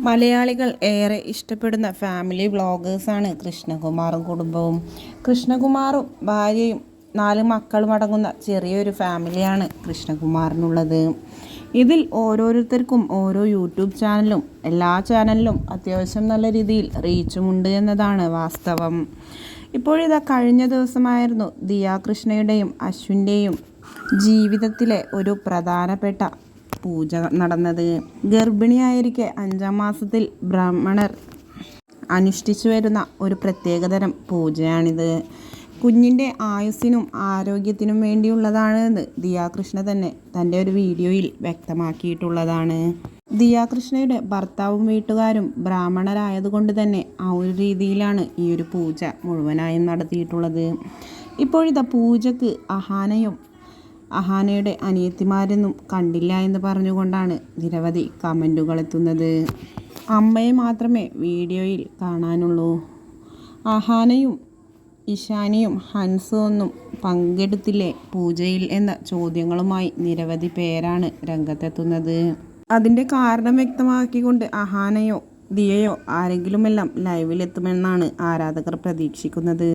മലയാളികൾ ഏറെ ഇഷ്ടപ്പെടുന്ന ഫാമിലി വ്ളോഗേഴ്സാണ് കൃഷ്ണകുമാറും കുടുംബവും. കൃഷ്ണകുമാറും ഭാര്യയും 4 മക്കളും അടങ്ങുന്ന ചെറിയൊരു ഫാമിലിയാണ് കൃഷ്ണകുമാറിനുള്ളത്. ഇതിൽ ഓരോരുത്തർക്കും ഓരോ യൂട്യൂബ് ചാനലും എല്ലാ ചാനലിലും അത്യാവശ്യം നല്ല രീതിയിൽ റീച്ചുമുണ്ട് എന്നതാണ് വാസ്തവം. ഇപ്പോഴിതാ കഴിഞ്ഞ ദിവസമായിരുന്നു ദിയ കൃഷ്ണയുടെയും അശ്വിൻ്റെയും ജീവിതത്തിലെ ഒരു പ്രധാനപ്പെട്ട പൂജ നടന്നത്. ഗർഭിണിയായിരിക്കെ 5-ാം മാസത്തിൽ ബ്രാഹ്മണർ അനുഷ്ഠിച്ചു വരുന്ന ഒരു പ്രത്യേകതരം പൂജയാണിത്. കുഞ്ഞിൻ്റെ ആയുസ്സിനും ആരോഗ്യത്തിനും വേണ്ടിയുള്ളതാണെന്ന് ദിയ കൃഷ്ണ തന്നെ തൻ്റെ ഒരു വീഡിയോയിൽ വ്യക്തമാക്കിയിട്ടുള്ളതാണ്. ദിയ കൃഷ്ണയുടെ ഭർത്താവും വീട്ടുകാരും ബ്രാഹ്മണരായതുകൊണ്ട് തന്നെ ആ ഒരു രീതിയിലാണ് ഈ ഒരു പൂജ മുഴുവനായും നടത്തിയിട്ടുള്ളത്. ഇപ്പോഴിതാ പൂജക്ക് അഹാനയുടെ അനിയത്തിമാരൊന്നും കണ്ടില്ല എന്ന് പറഞ്ഞുകൊണ്ടാണ് നിരവധി കമൻറ്റുകൾ എത്തുന്നത്. അമ്മയെ മാത്രമേ വീഡിയോയിൽ കാണാനുള്ളൂ, അഹാനയും ഇഷാനിയും ഹൻസും ഒന്നും പങ്കെടുത്തില്ലേ പൂജയിൽ എന്ന ചോദ്യങ്ങളുമായി നിരവധി പേരാണ് രംഗത്തെത്തുന്നത്. അതിൻ്റെ കാരണം വ്യക്തമാക്കിക്കൊണ്ട് അഹാനയോ ദിയയോ ആരെങ്കിലുമെല്ലാം ലൈവിലെത്തുമെന്നാണ് ആരാധകർ പ്രതീക്ഷിക്കുന്നത്.